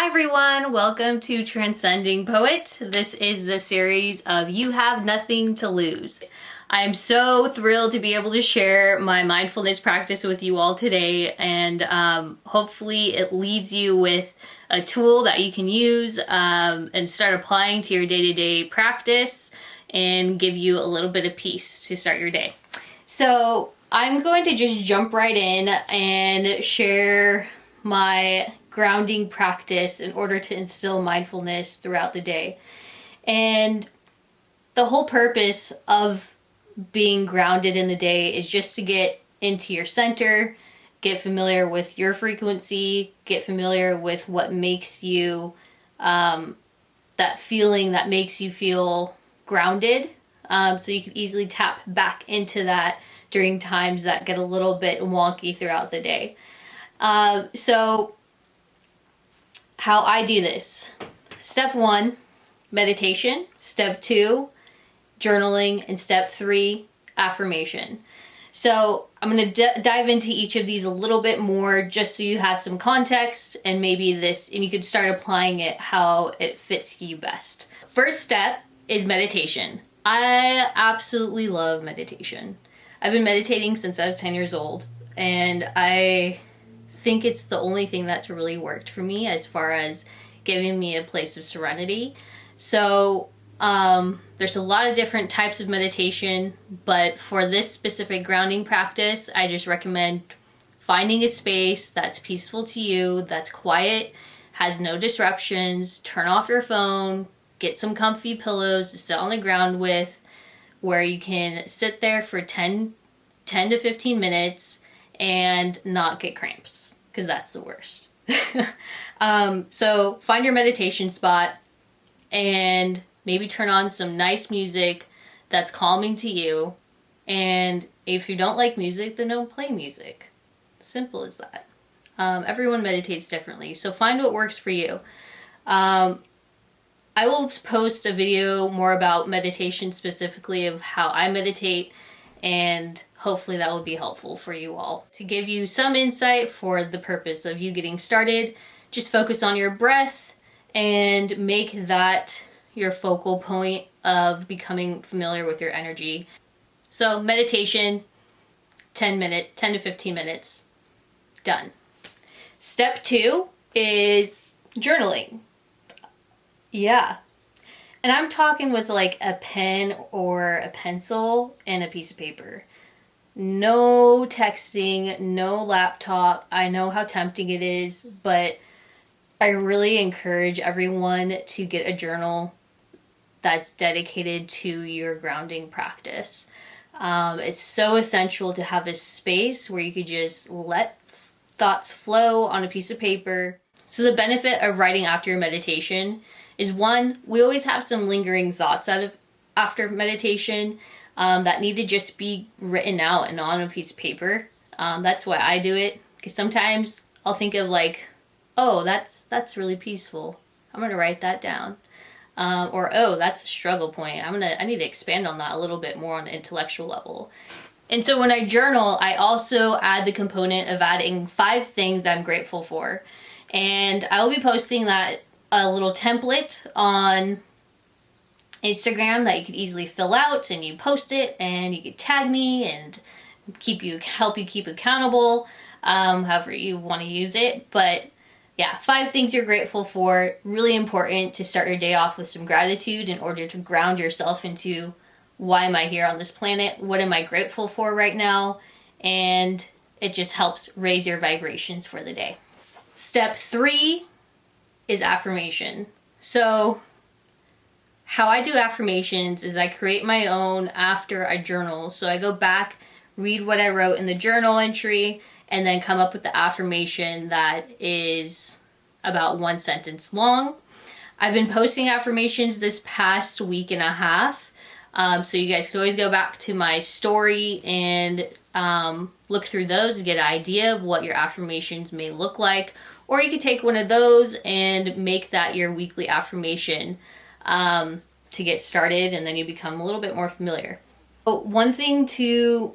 Hi everyone, welcome to Transcending Poet. This is the series of You Have Nothing to Lose. I am so thrilled to be able to share my mindfulness practice with you all today, and hopefully it leaves you with a tool that you can use and start applying to your day-to-day practice and give you a little bit of peace to start your day. So I'm going to just jump right in and share my grounding practice in order to instill mindfulness throughout the day. And the whole purpose of being grounded in the day is just to get into your center, get familiar with your frequency, get familiar with what makes you, that feeling that makes you feel grounded. So you can easily tap back into that during times that get a little bit wonky throughout the day. So how I do this. Step 1, meditation. Step 2, journaling. And step 3, affirmation. So I'm going to dive into each of these a little bit more just so you have some context and maybe and you can start applying it how it fits you best. First step is meditation. I absolutely love meditation. I've been meditating since I was 10 years old, and I think it's the only thing that's really worked for me as far as giving me a place of serenity. So there's a lot of different types of meditation, but for this specific grounding practice, I just recommend finding a space that's peaceful to you, that's quiet, has no disruptions. Turn off your phone, get some comfy pillows to sit on the ground with, where you can sit there for 10 to 15 minutes and not get cramps, because that's the worst. So find your meditation spot and maybe turn on some nice music that's calming to you. And if you don't like music, then don't play music. Simple as that. Everyone meditates differently, so find what works for you. I will post a video more about meditation specifically of how I meditate, and hopefully that will be helpful for you all. To give you some insight for the purpose of you getting started, just focus on your breath and make that your focal point of becoming familiar with your energy. So meditation, 10 to 15 minutes, done. Step 2 is journaling. Yeah. And I'm talking with like a pen or a pencil and a piece of paper. No texting, no laptop. I know how tempting it is, but I really encourage everyone to get a journal that's dedicated to your grounding practice. It's so essential to have a space where you could just let thoughts flow on a piece of paper. So the benefit of writing after your meditation is, 1, we always have some lingering thoughts after meditation that need to just be written out and on a piece of paper. That's why I do it, because sometimes I'll think of like, oh, that's really peaceful, I'm gonna write that down. Or, oh, that's a struggle point, I need to expand on that a little bit more on an intellectual level. And so when I journal, I also add the component of adding 5 things I'm grateful for. And I will be posting that a little template on Instagram that you could easily fill out, and you post it and you could tag me and help you keep accountable, however you want to use it. But yeah, 5 things you're grateful for. Really important to start your day off with some gratitude in order to ground yourself into, why am I here on this planet? What am I grateful for right now? And it just helps raise your vibrations for the day. Step 3 is affirmation. So how I do affirmations is I create my own after I journal. So I go back, read what I wrote in the journal entry, and then come up with the affirmation that is about 1 sentence long. I've been posting affirmations this past week and a half. So you guys can always go back to my story and look through those to get an idea of what your affirmations may look like. Or you could take one of those and make that your weekly affirmation to get started, and then you become a little bit more familiar. But one thing to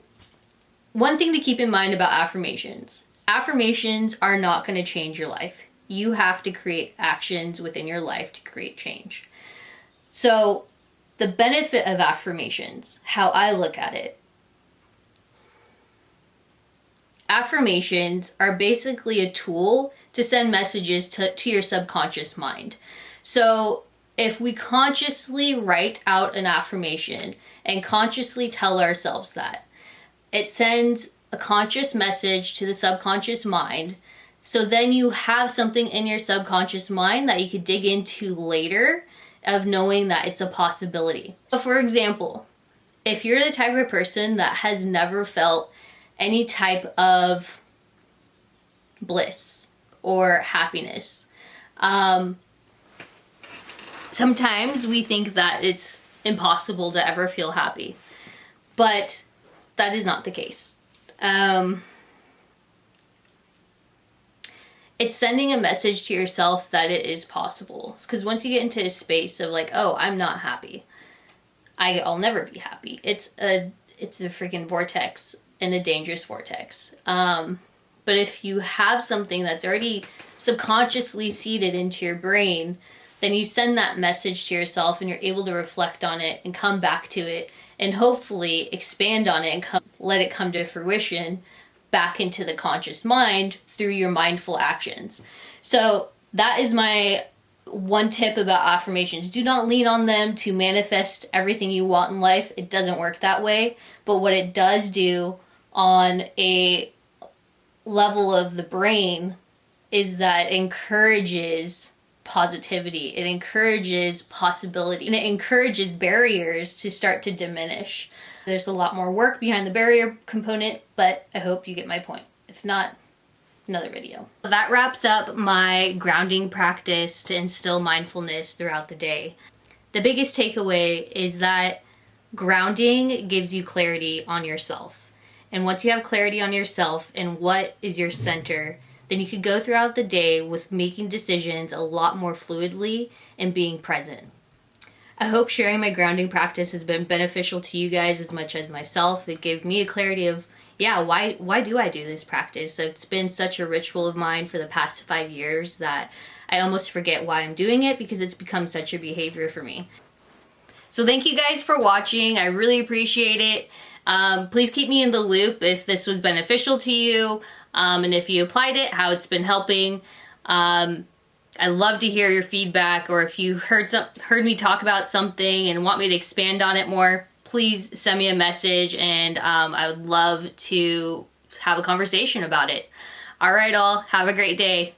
keep in mind about affirmations. Affirmations are not going to change your life. You have to create actions within your life to create change. So the benefit of affirmations, how I look at it, affirmations are basically a tool to send messages to your subconscious mind. So if we consciously write out an affirmation and consciously tell ourselves that, it sends a conscious message to the subconscious mind. So then you have something in your subconscious mind that you could dig into later of knowing that it's a possibility. So for example, if you're the type of person that has never felt any type of bliss or happiness, sometimes we think that it's impossible to ever feel happy, but that is not the case. It's sending a message to yourself that it is possible. Because once you get into a space of like, oh, I'm not happy, I'll never be happy. It's a freaking vortex, and a dangerous vortex. But if you have something that's already subconsciously seeded into your brain, then you send that message to yourself and you're able to reflect on it and come back to it and hopefully expand on it and let it come to fruition back into the conscious mind through your mindful actions. So that is my one tip about affirmations. Do not lean on them to manifest everything you want in life. It doesn't work that way. But what it does do on a level of the brain is that it encourages positivity. It encourages possibility, and it encourages barriers to start to diminish. There's a lot more work behind the barrier component, but I hope you get my point. If not, another video. That wraps up my grounding practice to instill mindfulness throughout the day. The biggest takeaway is that grounding gives you clarity on yourself. And once you have clarity on yourself and what is your center, then you could go throughout the day with making decisions a lot more fluidly and being present. I hope sharing my grounding practice has been beneficial to you guys as much as myself. It gave me a clarity of, why do I do this practice? It's been such a ritual of mine for the past 5 years that I almost forget why I'm doing it because it's become such a behavior for me. So thank you guys for watching. I really appreciate it. Please keep me in the loop if this was beneficial to you, and if you applied it, how it's been helping. I love to hear your feedback, or if you heard me talk about something and want me to expand on it more, please send me a message, and I would love to have a conversation about it. All right, all, have a great day.